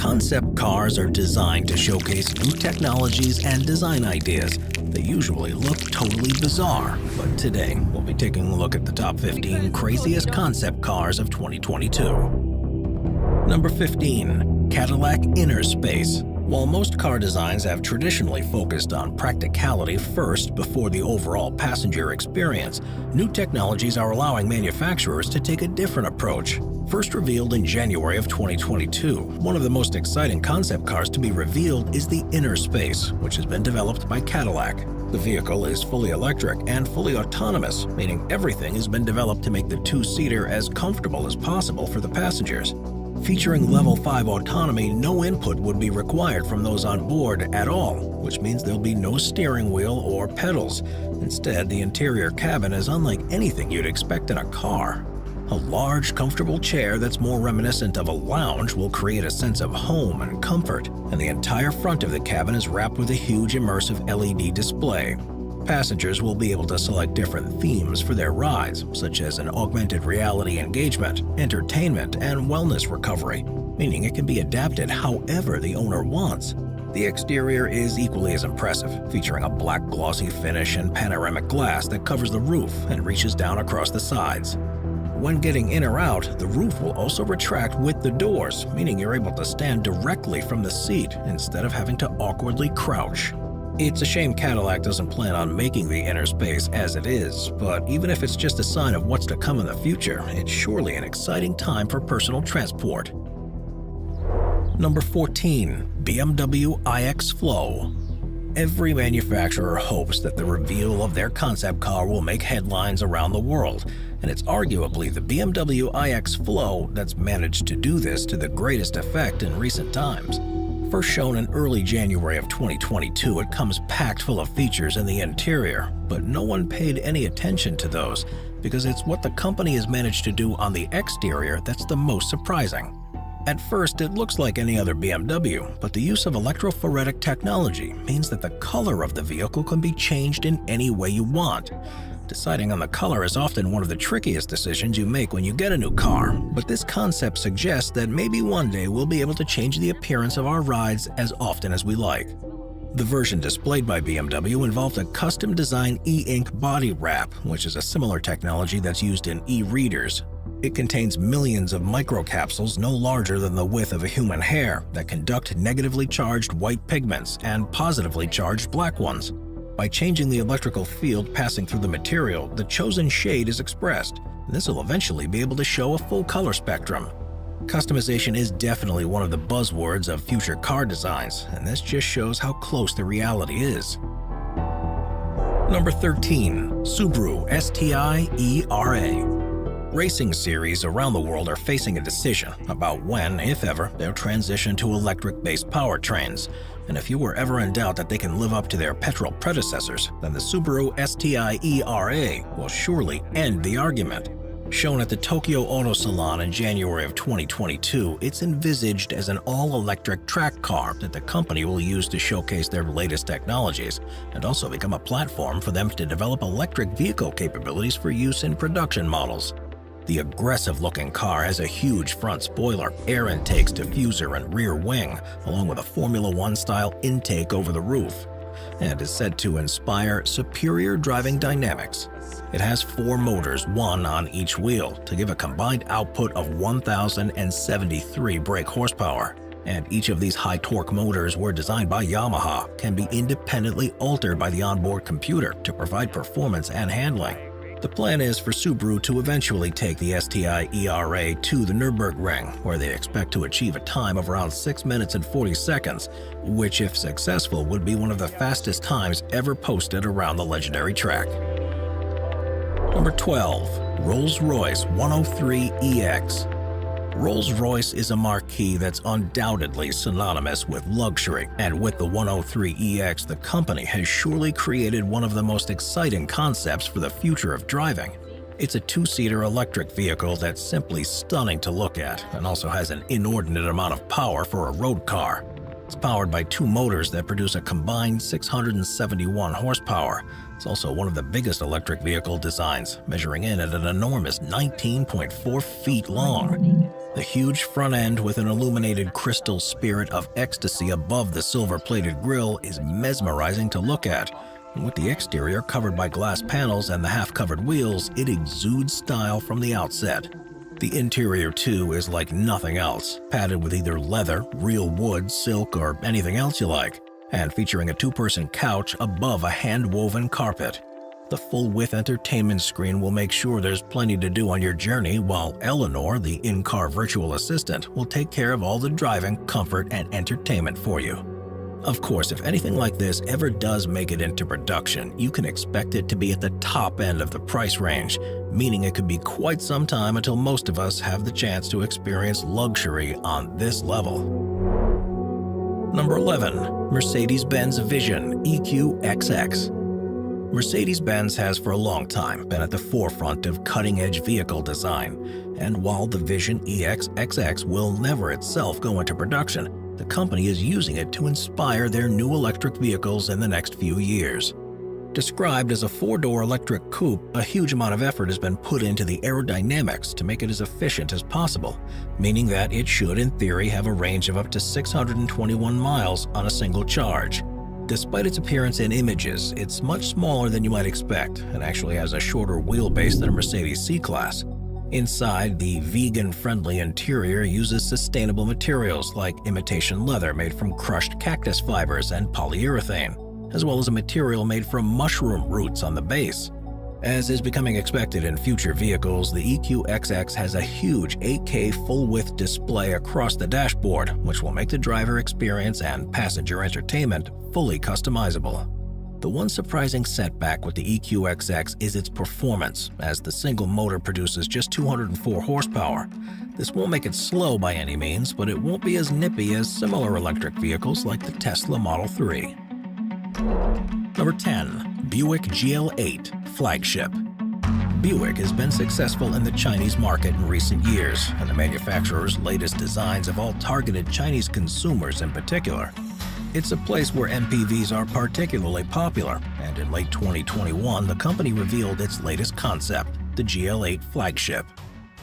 Concept cars are designed to showcase new technologies and design ideas that usually look totally bizarre. But today, we'll be taking a look at the top 15 craziest concept cars of 2022. Number 15. Cadillac Innerspace. While most car designs have traditionally focused on practicality first before the overall passenger experience, new technologies are allowing manufacturers to take a different approach. First revealed in January of 2022, one of the most exciting concept cars to be revealed is the Innerspace, which has been developed by Cadillac. The vehicle is fully electric and fully autonomous, meaning everything has been developed to make the two-seater as comfortable as possible for the passengers. Featuring Level 5 autonomy, no input would be required from those on board at all, which means there'll be no steering wheel or pedals. Instead, the interior cabin is unlike anything you'd expect in a car. A large, comfortable chair that's more reminiscent of a lounge will create a sense of home and comfort, and the entire front of the cabin is wrapped with a huge immersive LED display. Passengers will be able to select different themes for their rides, such as an augmented reality engagement, entertainment, and wellness recovery, meaning it can be adapted however the owner wants. The exterior is equally as impressive, featuring a black glossy finish and panoramic glass that covers the roof and reaches down across the sides. When getting in or out, the roof will also retract with the doors, meaning you're able to stand directly from the seat instead of having to awkwardly crouch. It's a shame Cadillac doesn't plan on making the Innerspace as it is, but even if it's just a sign of what's to come in the future, it's surely an exciting time for personal transport. Number 14. BMW iX Flow. Every manufacturer hopes that the reveal of their concept car will make headlines around the world, and it's arguably the BMW iX Flow that's managed to do this to the greatest effect in recent times. First shown in early January of 2022, it comes packed full of features in the interior, but no one paid any attention to those because it's what the company has managed to do on the exterior that's the most surprising. At first, it looks like any other BMW, but the use of electrophoretic technology means that the color of the vehicle can be changed in any way you want. Deciding on the color is often one of the trickiest decisions you make when you get a new car, but this concept suggests that maybe one day we'll be able to change the appearance of our rides as often as we like. The version displayed by BMW involved a custom-designed e-ink body wrap, which is a similar technology that's used in e-readers. It contains millions of microcapsules no larger than the width of a human hair that conduct negatively charged white pigments and positively charged black ones. By changing the electrical field passing through the material, the chosen shade is expressed. This will eventually be able to show a full color spectrum. Customization is definitely one of the buzzwords of future car designs, and this just shows how close the reality is. Number 13. Subaru STI ERA. Racing series around the world are facing a decision about when, if ever, they'll transition to electric-based powertrains. And if you were ever in doubt that they can live up to their petrol predecessors, then the Subaru STI ERA will surely end the argument. Shown at the Tokyo Auto Salon in January of 2022, it's envisaged as an all-electric track car that the company will use to showcase their latest technologies and also become a platform for them to develop electric vehicle capabilities for use in production models. The aggressive-looking car has a huge front spoiler, air intakes, diffuser, and rear wing, along with a Formula One-style intake over the roof, and is said to inspire superior driving dynamics. It has 4 motors, one on each wheel, to give a combined output of 1,073 brake horsepower. And each of these high-torque motors were designed by Yamaha, can be independently altered by the onboard computer to provide performance and handling. The plan is for Subaru to eventually take the STI ERA to the Nürburgring, where they expect to achieve a time of around 6 minutes and 40 seconds, which, if successful, would be one of the fastest times ever posted around the legendary track. Number 12. Rolls-Royce 103EX. Rolls-Royce is a marquee that's undoubtedly synonymous with luxury, and with the 103EX, the company has surely created one of the most exciting concepts for the future of driving. It's a 2-seater electric vehicle that's simply stunning to look at and also has an inordinate amount of power for a road car. It's powered by 2 motors that produce a combined 671 horsepower. It's also one of the biggest electric vehicle designs, measuring in at an enormous 19.4 feet long. The huge front end with an illuminated crystal spirit of ecstasy above the silver-plated grille is mesmerizing to look at. And with the exterior covered by glass panels and the half-covered wheels, it exudes style from the outset. The interior, too, is like nothing else, padded with either leather, real wood, silk, or anything else you like, and featuring a two-person couch above a hand-woven carpet. The full-width entertainment screen will make sure there's plenty to do on your journey, while Eleanor, the in-car virtual assistant, will take care of all the driving, comfort, and entertainment for you. Of course, if anything like this ever does make it into production, you can expect it to be at the top end of the price range, meaning it could be quite some time until most of us have the chance to experience luxury on this level. Number 11. Mercedes-Benz Vision EQXX. Mercedes-Benz has for a long time been at the forefront of cutting-edge vehicle design, and while the Vision EQXX will never itself go into production, the company is using it to inspire their new electric vehicles in the next few years. Described as a four-door electric coupe, a huge amount of effort has been put into the aerodynamics to make it as efficient as possible, meaning that it should, in theory, have a range of up to 621 miles on a single charge. Despite its appearance in images, it's much smaller than you might expect and actually has a shorter wheelbase than a Mercedes C-Class. Inside, the vegan-friendly interior uses sustainable materials like imitation leather made from crushed cactus fibers and polyurethane, as well as a material made from mushroom roots on the base. As is becoming expected in future vehicles, the EQXX has a huge 8K full-width display across the dashboard, which will make the driver experience and passenger entertainment fully customizable. The one surprising setback with the EQXX is its performance, as the single motor produces just 204 horsepower. This won't make it slow by any means, but it won't be as nippy as similar electric vehicles like the Tesla Model 3. Number 10. Buick GL8 Flagship. Buick has been successful in the Chinese market in recent years, and the manufacturer's latest designs have all targeted Chinese consumers in particular. It's a place where MPVs are particularly popular, and in late 2021, the company revealed its latest concept, the GL8 Flagship.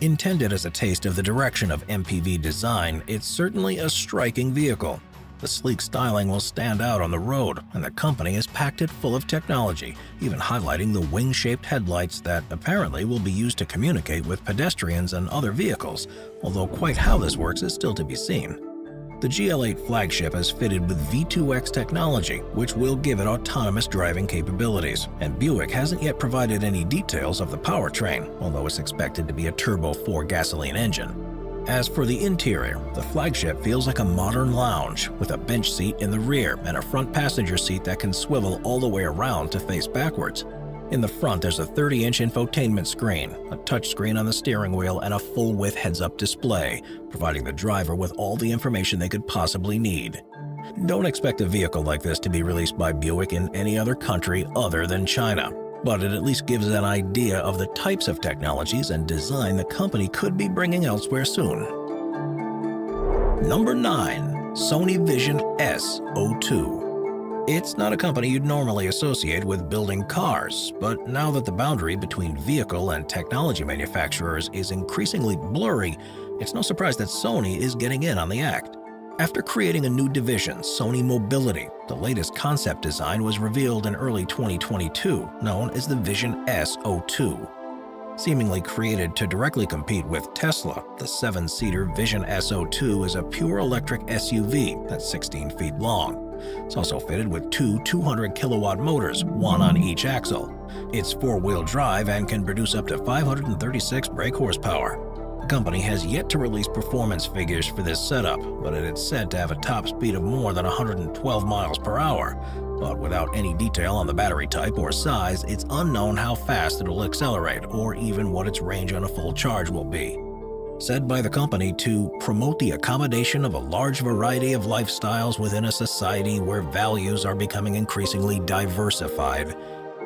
Intended as a taste of the direction of MPV design, it's certainly a striking vehicle. The sleek styling will stand out on the road, and the company has packed it full of technology, even highlighting the wing-shaped headlights that apparently will be used to communicate with pedestrians and other vehicles, although quite how this works is still to be seen. The GL8 Flagship is fitted with V2X technology, which will give it autonomous driving capabilities, and Buick hasn't yet provided any details of the powertrain, although it's expected to be a Turbo 4 gasoline engine. As for the interior, the Flagship feels like a modern lounge, with a bench seat in the rear and a front passenger seat that can swivel all the way around to face backwards. In the front, there's a 30-inch infotainment screen, a touchscreen on the steering wheel, and a full-width heads-up display, providing the driver with all the information they could possibly need. Don't expect a vehicle like this to be released by Buick in any other country other than China, but it at least gives an idea of the types of technologies and design the company could be bringing elsewhere soon. Number 9. Sony Vision S02. It's not a company you'd normally associate with building cars, but now that the boundary between vehicle and technology manufacturers is increasingly blurry, it's no surprise that Sony is getting in on the act. After creating a new division, Sony Mobility, the latest concept design was revealed in early 2022, known as the Vision S02. Seemingly created to directly compete with Tesla, the 7-seater Vision S02 is a pure electric SUV that's 16 feet long. It's also fitted with two 200-kilowatt motors, one on each axle. It's four-wheel drive and can produce up to 536 brake horsepower. The company has yet to release performance figures for this setup, but it is said to have a top speed of more than 112 miles per hour. But without any detail on the battery type or size, it's unknown how fast it'll accelerate or even what its range on a full charge will be. Said by the company to promote the accommodation of a large variety of lifestyles within a society where values are becoming increasingly diversified.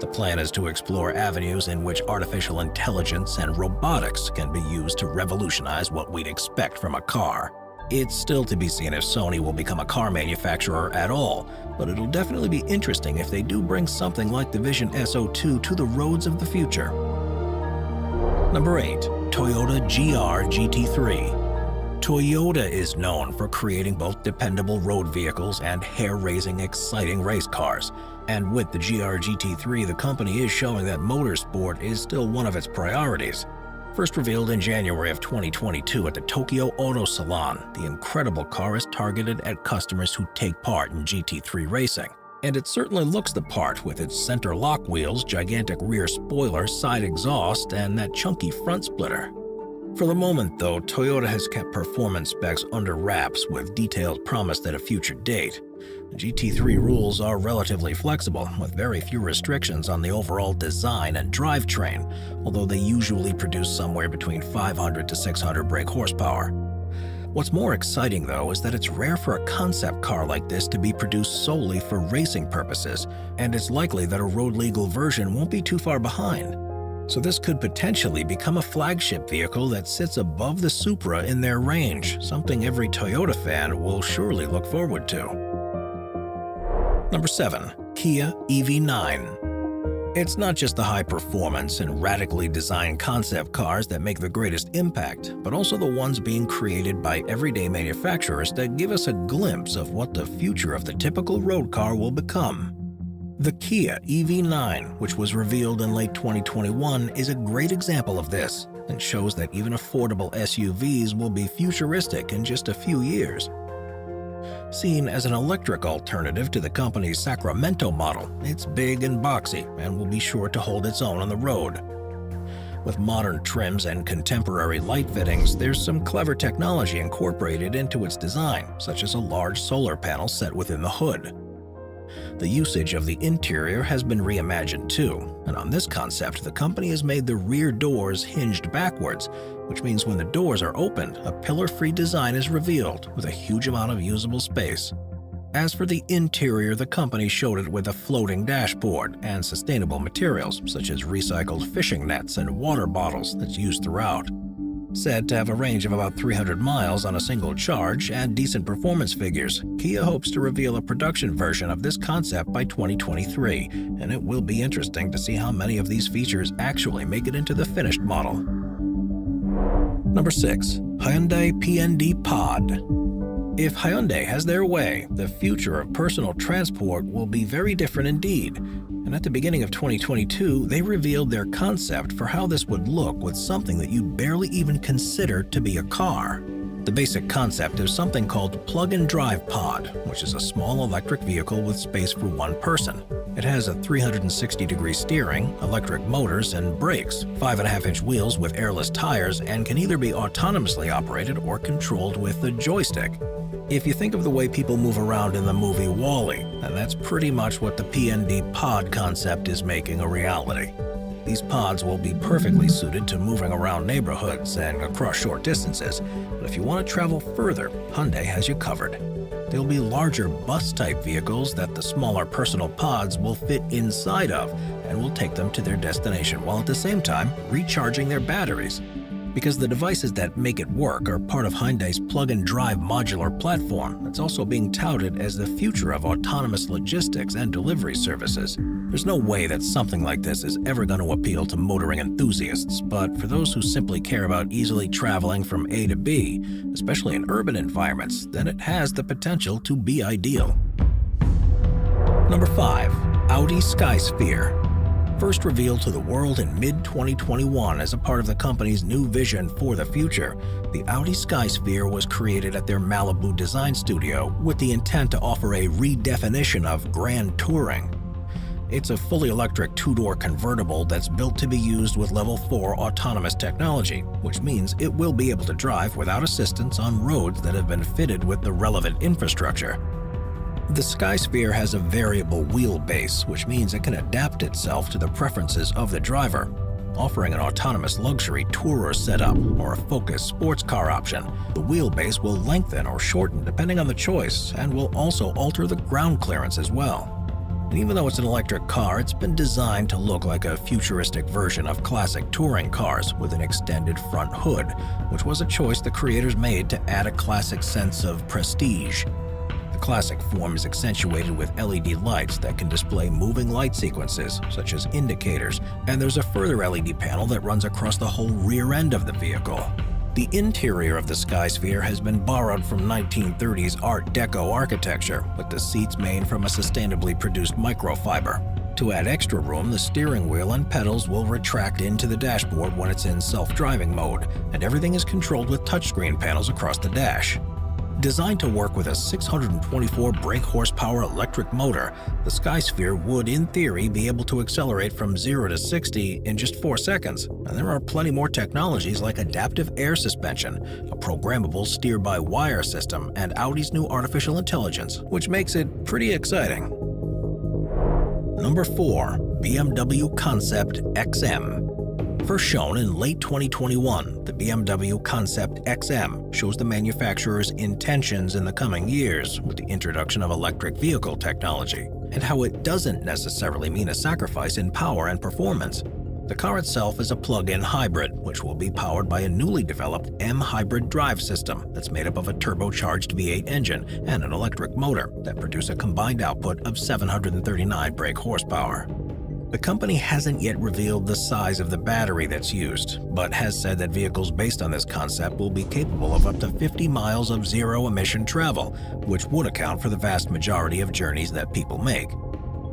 The plan is to explore avenues in which artificial intelligence and robotics can be used to revolutionize what we'd expect from a car. It's still to be seen if Sony will become a car manufacturer at all, but it'll definitely be interesting if they do bring something like the Vision S02 to the roads of the future. Number 8. Toyota GR GT3. Toyota is known for creating both dependable road vehicles and hair-raising, exciting race cars. And with the GR GT3, the company is showing that motorsport is still one of its priorities. First revealed in January of 2022 at the Tokyo Auto Salon, the incredible car is targeted at customers who take part in GT3 racing. And it certainly looks the part with its center lock wheels, gigantic rear spoiler, side exhaust, and that chunky front splitter. For the moment, though, Toyota has kept performance specs under wraps with details promised at a future date. The GT3 rules are relatively flexible, with very few restrictions on the overall design and drivetrain, although they usually produce somewhere between 500 to 600 brake horsepower. What's more exciting, though, is that it's rare for a concept car like this to be produced solely for racing purposes, and it's likely that a road-legal version won't be too far behind. So this could potentially become a flagship vehicle that sits above the Supra in their range, something every Toyota fan will surely look forward to. Number 7. Kia EV9. It's not just the high performance and radically designed concept cars that make the greatest impact, but also the ones being created by everyday manufacturers that give us a glimpse of what the future of the typical road car will become. The Kia EV9, which was revealed in late 2021, is a great example of this and shows that even affordable SUVs will be futuristic in just a few years. Seen as an electric alternative to the company's Sacramento model, it's big and boxy and will be sure to hold its own on the road. With modern trims and contemporary light fittings, there's some clever technology incorporated into its design, such as a large solar panel set within the hood. The usage of the interior has been reimagined too, and on this concept, the company has made the rear doors hinged backwards, which means when the doors are opened, a pillar-free design is revealed with a huge amount of usable space. As for the interior, the company showed it with a floating dashboard and sustainable materials such as recycled fishing nets and water bottles that's used throughout. Said to have a range of about 300 miles on a single charge and decent performance figures, Kia hopes to reveal a production version of this concept by 2023, and it will be interesting to see how many of these features actually make it into the finished model. Number 6. Hyundai PND Pod. If Hyundai has their way, the future of personal transport will be very different indeed. And at the beginning of 2022, they revealed their concept for how this would look with something that you'd barely even consider to be a car. The basic concept is something called Plug-and-Drive Pod, which is a small electric vehicle with space for one person. It has a 360-degree steering, electric motors and brakes, 5.5-inch wheels with airless tires, and can either be autonomously operated or controlled with a joystick. If you think of the way people move around in the movie WALL-E, then that's pretty much what the PND Pod concept is making a reality. These pods will be perfectly suited to moving around neighborhoods and across short distances, but if you want to travel further, Hyundai has you covered. They'll be larger bus-type vehicles that the smaller personal pods will fit inside of and will take them to their destination while at the same time recharging their batteries. Because the devices that make it work are part of Hyundai's plug-and-drive modular platform that's also being touted as the future of autonomous logistics and delivery services. There's no way that something like this is ever going to appeal to motoring enthusiasts, but for those who simply care about easily traveling from A to B, especially in urban environments, then it has the potential to be ideal. Number 5. Audi Skysphere. First revealed to the world in mid-2021 as a part of the company's new vision for the future, the Audi Skysphere was created at their Malibu design studio with the intent to offer a redefinition of grand touring. It's a fully electric two-door convertible that's built to be used with Level 4 autonomous technology, which means it will be able to drive without assistance on roads that have been fitted with the relevant infrastructure. The Skysphere has a variable wheelbase, which means it can adapt itself to the preferences of the driver, offering an autonomous luxury tourer setup or a focused sports car option. The wheelbase will lengthen or shorten depending on the choice and will also alter the ground clearance as well. And even though it's an electric car, it's been designed to look like a futuristic version of classic touring cars with an extended front hood, which was a choice the creators made to add a classic sense of prestige. The classic form is accentuated with LED lights that can display moving light sequences, such as indicators, and there's a further LED panel that runs across the whole rear end of the vehicle. The interior of the Skysphere has been borrowed from 1930s Art Deco architecture, with the seats made from a sustainably produced microfiber. To add extra room, the steering wheel and pedals will retract into the dashboard when it's in self-driving mode, and everything is controlled with touchscreen panels across the dash. Designed to work with a 624 brake horsepower electric motor, the Skysphere would, in theory, be able to accelerate from 0 to 60 in just 4 seconds. And there are plenty more technologies like adaptive air suspension, a programmable steer-by-wire system, and Audi's new artificial intelligence, which makes it pretty exciting. Number 4. BMW Concept XM. First shown in late 2021, the BMW Concept XM shows the manufacturer's intentions in the coming years with the introduction of electric vehicle technology, and how it doesn't necessarily mean a sacrifice in power and performance. The car itself is a plug-in hybrid, which will be powered by a newly developed M-hybrid drive system that's made up of a turbocharged V8 engine and an electric motor that produce a combined output of 739 brake horsepower. The company hasn't yet revealed the size of the battery that's used, but has said that vehicles based on this concept will be capable of up to 50 miles of zero-emission travel, which would account for the vast majority of journeys that people make.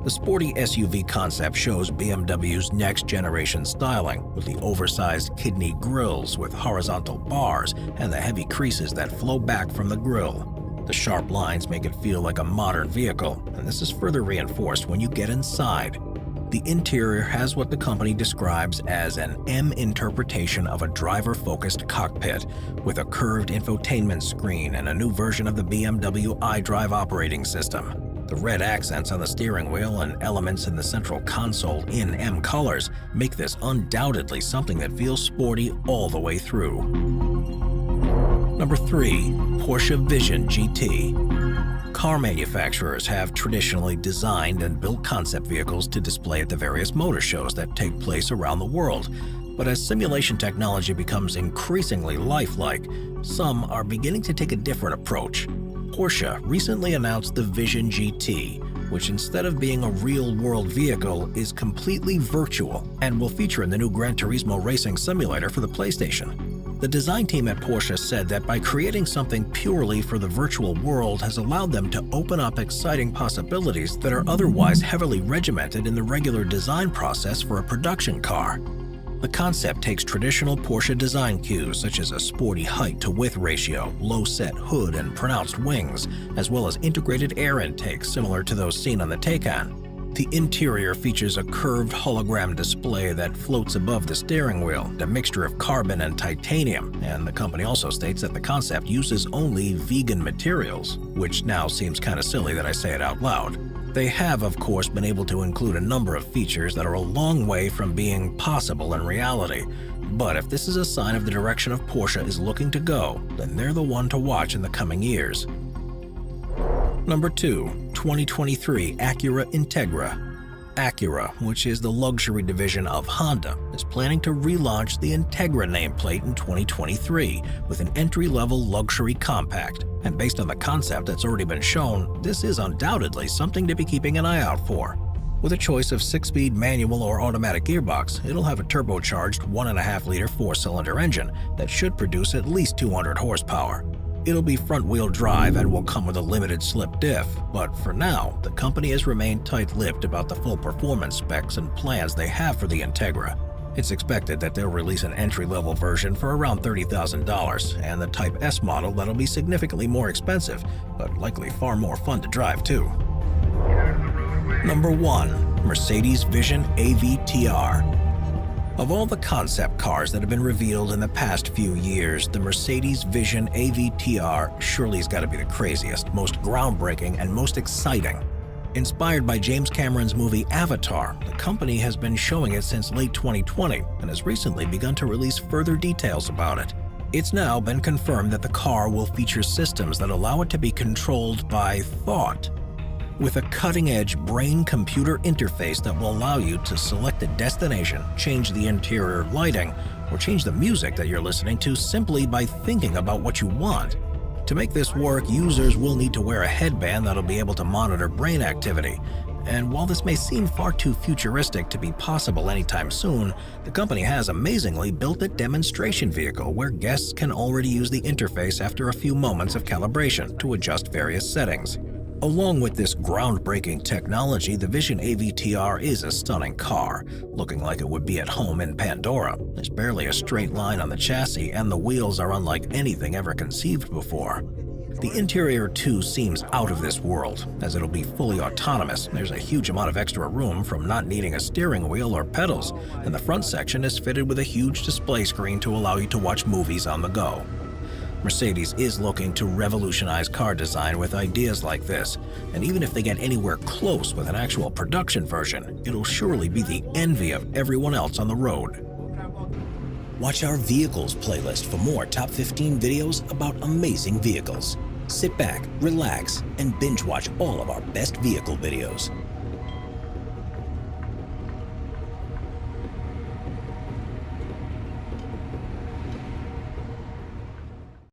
The sporty SUV concept shows BMW's next-generation styling, with the oversized kidney grills with horizontal bars and the heavy creases that flow back from the grille. The sharp lines make it feel like a modern vehicle, and this is further reinforced when you get inside. The interior has what the company describes as an M interpretation of a driver-focused cockpit, with a curved infotainment screen and a new version of the BMW iDrive operating system. The red accents on the steering wheel and elements in the central console in M colors make this undoubtedly something that feels sporty all the way through. Number 3. Porsche Vision GT. Car manufacturers have traditionally designed and built concept vehicles to display at the various motor shows that take place around the world. But as simulation technology becomes increasingly lifelike, some are beginning to take a different approach. Porsche recently announced the Vision GT, which instead of being a real-world vehicle is completely virtual and will feature in the new Gran Turismo racing simulator for the PlayStation. The design team at Porsche said that by creating something purely for the virtual world has allowed them to open up exciting possibilities that are otherwise heavily regimented in the regular design process for a production car. The concept takes traditional Porsche design cues such as a sporty height-to-width ratio, low-set hood, and pronounced wings, as well as integrated air intakes similar to those seen on the Taycan. The interior features a curved hologram display that floats above the steering wheel, a mixture of carbon and titanium, and the company also states that the concept uses only vegan materials, which now seems kind of silly that I say it out loud. They have, of course, been able to include a number of features that are a long way from being possible in reality. But if this is a sign of the direction of Porsche is looking to go, then they're the one to watch in the coming years. Number 2. 2023 Acura Integra. Acura, which is the luxury division of Honda, is planning to relaunch the Integra nameplate in 2023 with an entry-level luxury compact. And based on the concept that's already been shown, this is undoubtedly something to be keeping an eye out for. With a choice of 6-speed manual or automatic gearbox, it'll have a turbocharged 1.5-liter 4-cylinder engine that should produce at least 200 horsepower. It'll be front-wheel drive and will come with a limited slip diff, but for now, the company has remained tight-lipped about the full performance specs and plans they have for the Integra. It's expected that they'll release an entry-level version for around $30,000 and the Type S model that'll be significantly more expensive, but likely far more fun to drive too. Number 1. Mercedes Vision AVTR. Of all the concept cars that have been revealed in the past few years, the Mercedes Vision AVTR surely has got to be the craziest, most groundbreaking, and most exciting. Inspired by James Cameron's movie Avatar, the company has been showing it since late 2020 and has recently begun to release further details about it. It's now been confirmed that the car will feature systems that allow it to be controlled by thought, with a cutting-edge brain-computer interface that will allow you to select a destination, change the interior lighting, or change the music that you're listening to simply by thinking about what you want. To make this work, users will need to wear a headband that'll be able to monitor brain activity, And while this may seem far too futuristic to be possible anytime soon, the company has amazingly built a demonstration vehicle where guests can already use the interface after a few moments of calibration to adjust various settings. Along with this groundbreaking technology, the Vision AVTR is a stunning car, looking like it would be at home in Pandora. There's barely a straight line on the chassis, and the wheels are unlike anything ever conceived before. The interior too seems out of this world, as it'll be fully autonomous. There's a huge amount of extra room from not needing a steering wheel or pedals, and the front section is fitted with a huge display screen to allow you to watch movies on the go. Mercedes is looking to revolutionize car design with ideas like this, and even if they get anywhere close with an actual production version, it'll surely be the envy of everyone else on the road. Watch our Vehicles playlist for more top 15 videos about amazing vehicles. Sit back, relax, and binge watch all of our best vehicle videos.